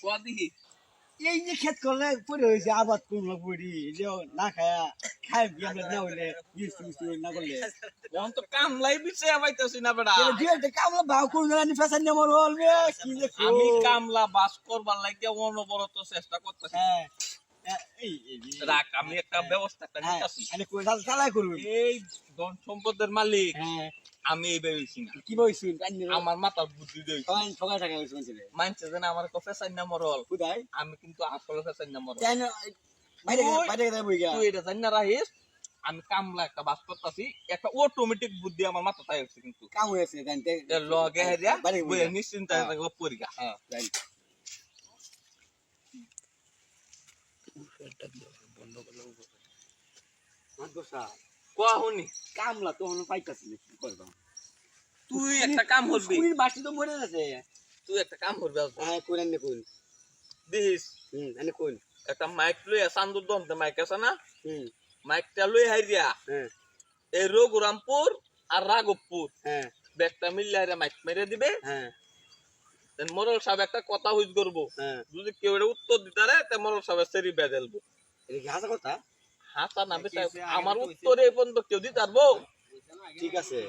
কোয়াদি এই যে ক্ষেত করলে পরে হয়েছে আবাদ করলো পড়ি যে না খায়া খাই আমরা না হইলে মিষ্টি না করলে কোন তো কামলাই বিছে পাইতাছি না বেটা দুই একটা কামলা ভাও কোন জানি ফ্যাশন নেমর হলবে কি যে আমি কামলা বাস করবার লাগে অনবরত চেষ্টা করতেছি হ্যাঁ রাখ আমি একটা ব্যবস্থা নিতেছি আমি কই চালাই করব এই ধন সম্পদের মালিক হ্যাঁ আমি এই বেইছি না কি বইছুন আমার মাথার বুদ্ধি দেই কোন ঠকা টাকা হইছুন মানছে যে আমার কো ফেসাই না মরল খুদাই আমি কিন্তু আসলে ফেসাই না মরল কেন বাইরে বাইরে বইগা তুই এটা জানি না রাহিস আমি কামলা একটা বাস করতেছি একটা অটোমেটিক বুদ্ধি আমার মাথায় আসছে কিন্তু কাম হয়েছে জানতে লগে হেরিয়া বাইরে বই নিশ্চিন্ত থাকবো পরিগা হ্যাঁ জানি বন্ধ করলো মাদসা কোয়া হনি কামলা তো হন পাইতাছি কি করবা তুই একটা কাম করবি তুই বাসি তো মরে যাচ্ছে তুই একটা কাম করবি হ্যাঁ কোন আনে কোন দিস আনে কোন একটা মাইক লই সান্দুর দমতে মাইক আছে না হুম মাইকটা লই হাইরিয়া হ্যাঁ এই রঘুরামপুর আর রাঘবপুর হ্যাঁ ব্যাগটা মিললে মাইক মেরে দিবে হ্যাঁ দেন মোরল সাহেব একটা কথা হুইজ করবো হ্যাঁ যদি কেউ এটা উত্তর দিতারে তে মোরল সাহেব সেরি বেদেলবো এটা কি হাসা কথা হাসা না বেটা আমার উত্তর এই পর্যন্ত কেউ দিতে পারবো ঠিক আছে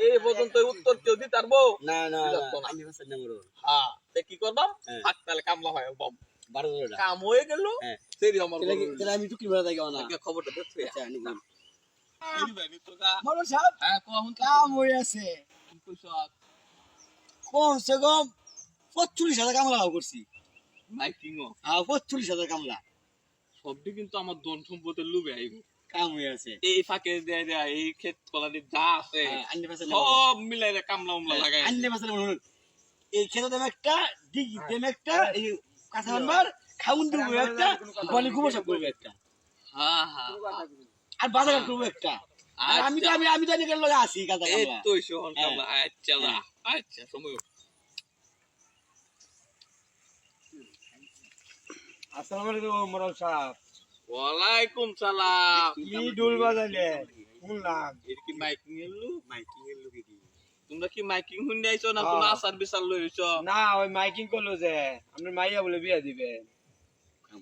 এই পর্যন্ত উত্তর কেউ দিতে পারবো না না আমি হাসা না মরো হ্যাঁ তে কি করবাম হ্যাঁ। হাততালে কামলা হয় বম 12 টাকা কাম হয়ে গেল হ্যাঁ সেরি আমার তাহলে আমি টুকি বেলা যাইগা না খবরটা দেখতে আচ্ছা নি বল তো মরো সাহেব হ্যাঁ কোন কাম হয়ে আছে কি কইছ কমসে কম 45,000 কামলা করছি মাইকিং হ্যাঁ 45,000 কামলা সবটি কিন্তু আমার ধন সম্পদের লুবে আইব কাম হয়ে আছে এই ফাঁকে দেয় দেয় এই ক্ষেত কলাদি যা আছে আন্নে পাশে সব মিলাই কামলা উমলা লাগাই আন্নে পাশে এই খেতে দেব একটা ডিগি দেব একটা এই কাঁচা নাম্বার খাউন দেব একটা বলি গোবর সব করবে একটা হ্যাঁ হ্যাঁ আর বাজার করব একটা আর আমি তো নিকেল লাগা আছি কাঁচা এই কামলা তো শোন কামলা আচ্ছা না আচ্ছা সময় আসসালামু আলাইকুম মরল সাহেব ওয়ালাইকুম সালাম কি ডুল বাজাইলে শুনলাম এর কি মাইকিং এলু মাইকিং এর লোকে কি তোমরা কি মাইকিং শুনে আইছো না কোন আসার বিশাল লইছো না ওই মাইকিং করলো যে আপনার মাইয়া বলে বিয়া দিবে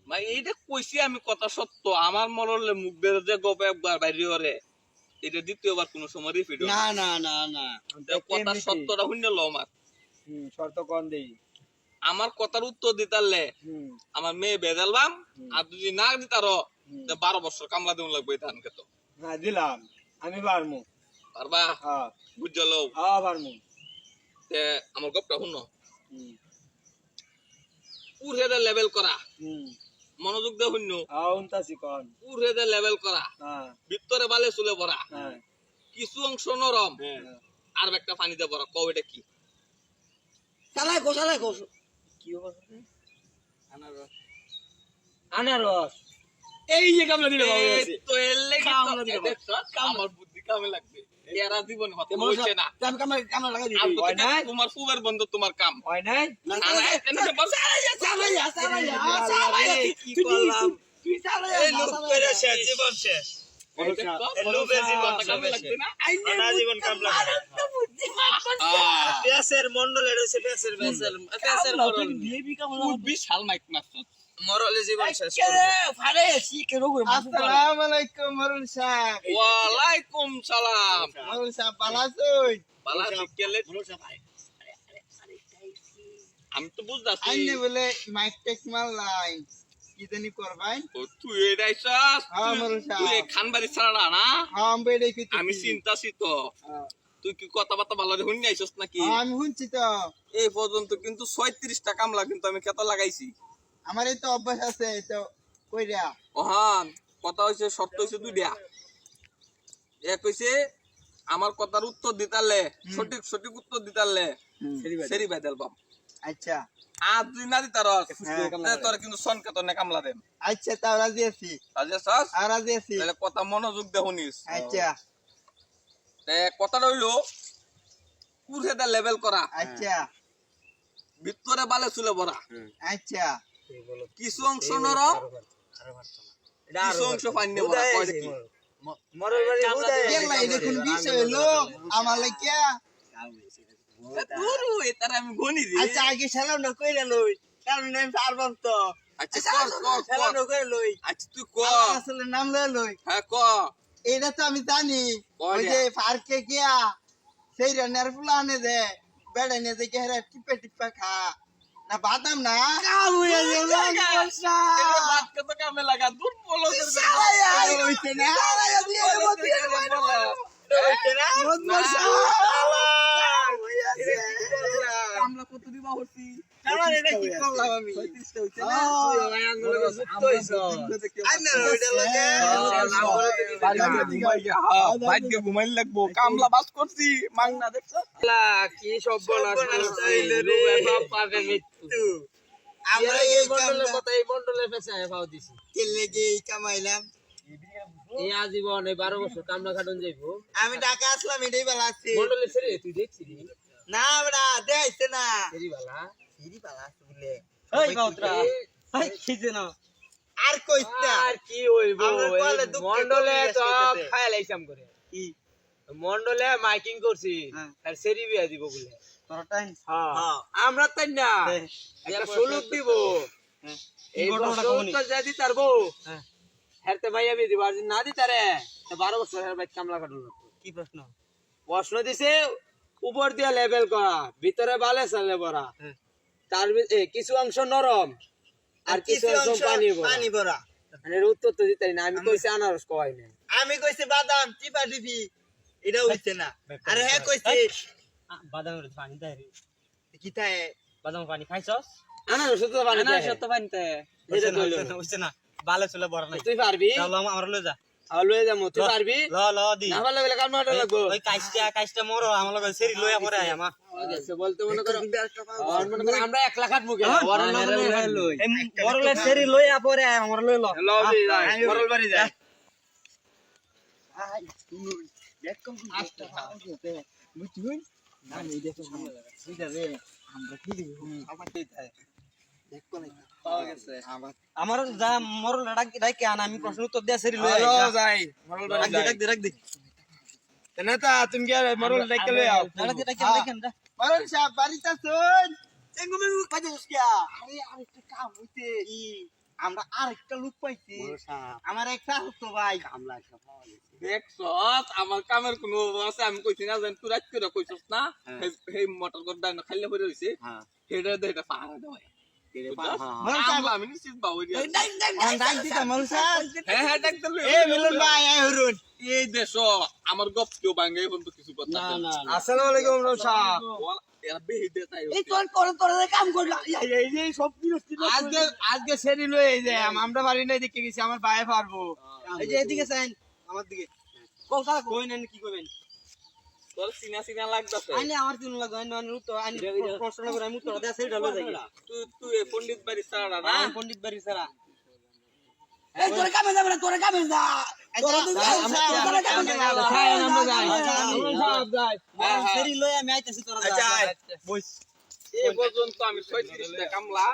মাই এইটা কইছি আমি কথা সত্য আমার মরলে মুখ বের যে গবে একবার বাইরে ওরে এটা দ্বিতীয়বার কোন সময় রিপিট না না না না কথা সত্যটা শুনে লো আমার শর্ত কম দেই আমার কথার উত্তর দিতারলে আমার মেয়ে বেদালবাম আর যদি না দিতারো 12 বছর কামলা দেউন লাগবে ধান খেত হ্যাঁ দিলাম আমি পারমু পারবা হ্যাঁ বুঝলো হ্যাঁ পারমু তে আমার গপটা শুনো পুরহেদে লেভেল করা মনোযোগ দে শুনো হ্যাঁ উনতাছি কন পুরহেদে লেভেল করা হ্যাঁ ভিতরে বালে চুলে ভরা হ্যাঁ কিছু অংশ নরম হ্যাঁ আর একটা পানিতে ভরা কও এটা কি চালাই গো কি হবে আনারস এই যে কামলা দিলে বাবু এই আছে তো এলে কামলা দিলে দেখছো আমার বুদ্ধি কামে লাগবে এরা জীবন হতে হইছে না আমি কামলা লাগাই দিই আর হয় নাই? তোমার ফুবের বন্ধু তোমার কাম হয় নাই না না এনে বল কি করলাম তুই চালাই এই লোক করে শেষ জীবন শেষ জীবন কামলা পেসের মন্ডলের হইছে পেসের মন্ডল বিবি কামলা খুব বিশাল মাইক মারছ মরলে জীবন শেষ ফারে সি কে রোগ আসসালামু আলাইকুম মরুল সাহেব ওয়ালাইকুম সালাম মরুল সাহেব ভালো আছেন বালা শিখলে আমি তো বুঝতাছি আইনে বলে মাইক টেক মারলাই কি জানি করবাই তুই এটাইছস হ্যাঁ, মরুল সাহেব। তুই খানবাড়ি ছাড়া না হাম বেড়ে কি আমি চিন্তাছি তো তুই কি কথাবার্তা ভালো শুনি আইছস নাকি আমি শুনছি তো এই পর্যন্ত কিন্তু 36টা কামলা কিন্তু আমি খেতে লাগাইছি আমার এই তো অভ্যাস আছে তো কইরা ওহান কথা হইছে শর্ত হইছে দুইটা এক হইছে আমার কথার উত্তর দিতালে সঠিক উত্তর দিতালে সেরি বাইদাল বাম আচ্ছা আর তুই না দিতারস হ্যাঁ, তোর কিন্তু সনকেতনে কামলা দেন আচ্ছা তাও রাজি আছি রাজেশস আর রাজি আছি তাহলে কথা মনোযোগ দে শুনিস আচ্ছা তে কথাটা হইলো কুরহেদা লেভেল করা আচ্ছা ভিতরে বালে চুলে ভরা আচ্ছা কিছু অংশ নরম কিছু অংশ পানি ভরা কয় দেখি মরল বাড়ি বুদায় দেখলা এই দেখুন বিষয় হলো আমার লাগিয়া দূর হই তার আমি গনি রে আচ্ছা আগে সালাম না কইরা লই কারণ নাম পারবাম তো আচ্ছা কর কর খেলা কর নকরে লই আচ্ছা তুই আমার কর আসলে নাম লই লই হ্যাঁ ক এটা তো আমি জানি ওই যে পার্কে গিয়া সেই রান্নার ফুলানে দে বেড়ে নিয়ে যে গেরা টিপে টিপে খা না বাদাম না কাম হয়ে গেল বর্ষা এটা বাদ কত কামে লাগা দূর বলো আর হইছে না বর্ষা আমরা কত দিবা হচ্ছি আমার এটা কি করলাম আমি 35 টা হইছে না ওই আঙ্গুলে যুক্ত হইছ আইনা ওইটা লাগে বাইকে ঘুমাইলে লাগবো কামলা বাস করছি মাংনা দেখছ কি সব বলা হইলো রে সব পাবে মৃত্যু আমরা এই মন্ডলের কথা এই মন্ডলের পেছায় পাও দিছি কেলে যে কামাইলাম এই আজীবন এই 12 বছর কামলা খাটন যাইবো আমি ঢাকা আসলাম এটাই বেলা আসছি মন্ডলে ছেড়ে তুই দেখছিলি না বেড়া দেখাইছে না এরি বালা ফিরি বেলা আসছে বুঝলে ওই গাউতরা ভাই খিজে না আর কইস না আর কি হইবো আমরা কলে দুঃখে মন্ডলে কলে তো আসতেছে। খায় লাইছাম করে কি মন্ডলে মাইকিং করছি হ্যাঁ। আর সেরি বিয়া দিব বলে তোর টাইম হ্যাঁ আমরা তাই না একটা সুলুক দিব এই ঘটনাটা বছর কমনি। তো যা দি তারবো হ্যাঁ। হেরতে ভাইয়া বিয়ে দিব আর যদি না দি তারে তো 12 বছর হের ভাই কামলা খাটন লাগবে কি প্রশ্ন প্রশ্ন দিছে উপর দিয়ে লেভেল করা ভিতরে বালে চালে ভরা হ্যাঁ। তার কিছু অংশ নরম আর কিছু অংশ পানি ভরা ভরা মানে এর উত্তর তো দিতাই না আমি কইছি আনারস কয় না আমি কইছি বাদাম টিপা টিপি এটা হইছে না আরে হ্যাঁ কইছি বাদামের পানি দেয় রে কি তাই বাদাম পানি খাইছস আনারস তো পানি দেয়। সত্য পানিতে এটা তো হইছে না বালে চলে বড় নাই তুই পারবি চলো আমার লয়ে যা আর লয়ে যাবো তুই পারবি ল ল দি না পারলে বলে কাল মাঠে লাগবো ওই কাইস্টা মরো আমার লগে সেরি লইয়া পরে আয় আমা আচ্ছা, বলতে মনে করো আর মনে করো আমরা 1 লাখ মুখে বড় লই এই মরলে সেরি লইয়া পরে আয় আমার লই ল লবি যাই বড়ল বাড়ি যাই দেখ কম আস্তে খাওয়াতে বুঝুন আমি দেখো বুঝা রে আমরা কি দিব আমার দেখ কোন পাওয়া গেছে আমার আমার যা মরল ডাকে আন আমি প্রশ্ন উত্তর দিয়া সেরি লইয়া হ্যালো আয় যাই বড়ল বাড়ি যাই রাখ দে নেতা তুমি কি মরল দেখে লই আও দেখেন যা বরং সাহেব বাড়িতে শুন চেঙ্গু মেঙ্গু কাজে গিয়া আরে আরেকটা কাম হইছে আমরা আরেকটা লোক পাইছি আমার একটা হতো ভাই কামলা একটা পাওয়া গেছে দেখছস আমার কামের কোনো আছে আমি কইছি না জান তুই রাত করে কইছস না এই মোটর গড় ডাইন খাইলে পড়ে হইছে হ্যাঁ হেডে দেটা পাহাড় দেওয়া বরং সাহেব আমি নিশ্চিত বাউরি ডাক দিতা মানুষ হ্যাঁ হ্যাঁ ডাক দিলে এ মিলন ভাই আয় হরুন এই দেশ আমার গপ কেউ ভাঙে এখন তো কিছু কথা আসসালামু আলাইকুম রমশা এরা বেহি দে তাই এই তোর কাম করলা এই যে সব কি আজকে সেরি লই এই যে আমরা বাড়ি নাই দেখে গেছি আমার ভাই পারবো এই যে এদিকে চাইন আমার দিকে কথা কই না কি কইবেন তোর সিনা সিনা লাগতাছে আইনে আমার দিন লাগো আইনে আইনে উত্তর আইনে প্রশ্ন করে আমি উত্তর দেয়া সেরি লই যাই তুই এই পণ্ডিত বাড়ি ছাড়া না আমি পণ্ডিত বাড়ি সারা এই তোর কামে যাবে না তোর কামে যা তোর কামে যা খায় আমরা যাই সেরি লই আমি আইতাছি তোরা আচ্ছা যা বইস এই পর্যন্ত আমি 36 টা কামলা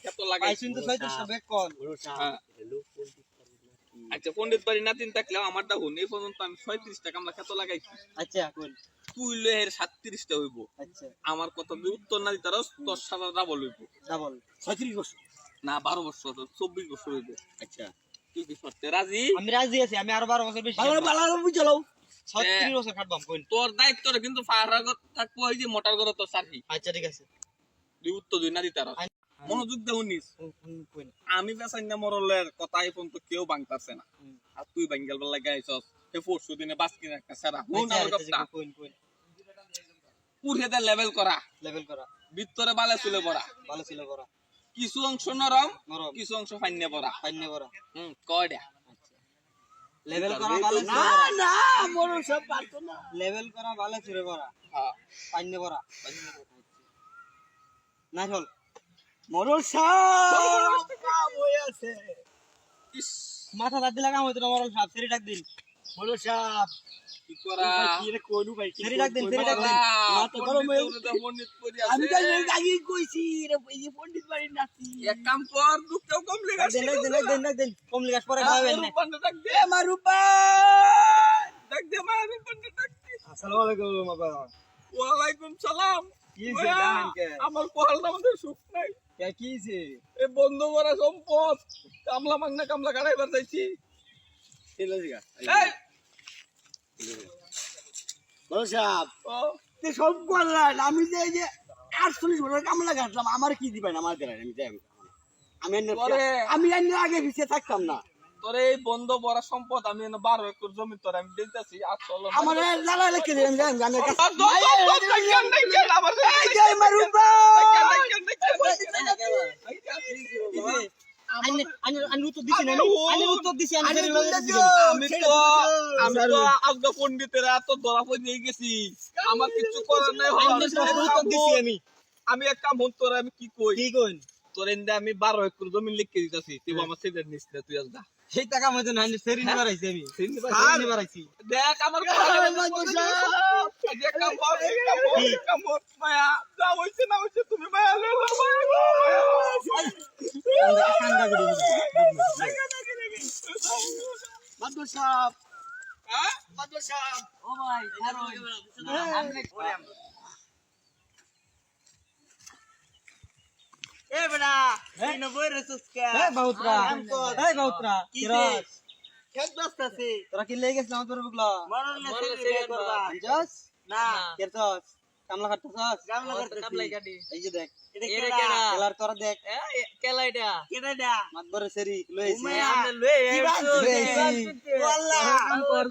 কত লাগাই আইছিন তো 36 বেক কল আচ্ছা পণ্ডিত বাড়ি না তিন থাকলেও আমারটা হুন এই পর্যন্ত আমি 36 টা কামলা কত লাগাইছি আচ্ছা কোন তুই লয়ের 37 টা হইব আচ্ছা আমার কথা যদি উত্তর না দিতারস তোর সারা ডাবল হইব ডাবল 36 বছর না 12 বছর 24 বছর হইব আচ্ছা তুই কি করতে রাজি আমি রাজি আছি আমি আরো 12 বছর বেশি ভালো বুঝলো 36 বছর খাটবাম কোন তোর দায়িত্বটা কিন্তু ফায়ার থাকবো ওই যে মোটর করে তোর সার্ভি আচ্ছা ঠিক আছে তুই উত্তর দিই না দিতারস মনোযোগ দে উনিস কোন আমি বেসাই না মরলের কথা এই পর্যন্ত কেউ ভাঙতাছে না আর তুই ভাঙ্গেল বেলা গাইছস এই পরশু দিনে বাস কিনে একটা সারা হুন আমার কথা কোন কোন পুরহেদের লেভেল করা লেভেল করা ভিতরে বালে চলে পড়া ভালো ছিল বড় কিছু অংশ নরম নরম কিছু অংশ ফাইনে পড়া পাইনে বড় কয়টা লেভেল করা ভালো ছিল না না বড় সব পারতো না লেভেল করা ভালো ছিল বড় হ্যাঁ পাইনে বড় না চল মরল সব কাম হয়ে আছে ইস মাথা দাঁত দিলা কাম হইতো না মরল সাহেব সেরি ডাক দিন মরল সাহেব কি করা কি রে কোনু ভাই সেরি ডাক দিন সেরি ডাক দিন মাথা গরম হয়ে মন্দির করি আমি আছে তো আগে কইছি রে এই যে পণ্ডিত বাড়ি নাচি এক কাম কর দুঃখেও কম লেগেছে ডাক দিন কমলি গাছ পরে খাবেন না ডাক দে এ মারুপা ডাক দে মায়ের পন্ডিত ডাক দে আসসালামু আলাইকুম বাবা ওয়ালাইকুম সালাম কি হইছে ডান কে আমার কোহালটা মধ্যে সুখ নাই কি হইছে এই বন্ধ করা সম্পদ কামলা মাগনা কামলা কাটাইবার চাইছি তেল দিগা এই বড় সাহেব ও তে সব করলেন আমি যে এই যে 48 বছর কামলা কাটলাম আমার কি দিবেন আমার দেন আমি যাই আমি এনে আগে পিছিয়ে থাকতাম না তোর এই বন্ধ করা সম্পদ আমি 12 একর জমি তোর আমি দিতেছি আর চলো আমার জ্বালা লেখে দিন আমি আমি আমি তো আজকে পন্ডিতেরা তো ধরা পড়ে গেছি আমার কিছু করার নাই আমি এক কাম হন তোর আমি কি কই তোর এন্দে আমি 12 একর জমি লিখে দিতেছি তুই আমার ছেলের নিস না তুই আজকে সেই টাকা মতো নাই সেরি নিয়ে বাড়াইছি আমি বাড়াইছি দেখ আমার মায়া যা হইছে না হইছে তুমি মায়া লে মাদুর সাহেব হ্যাঁ মাদুর সাহেব ও ভাই এ বেটা ইন বই রসুস কে এই বাউতরা এই বাউতরা কি রে খেত ব্যস্ত আছে তোরা কি লেগে গেছিস আমার বুগলা মরণ না সেরে করবা জস না কেরছস কামলা কাটছস গামলা করতে এই যে দেখ এটা কেডা খেলার তোরা দেখ কেডা মাতবরে সেরি লইছি উমায়া কি বানছে লইছি ওয়াল্লাহ কাম কর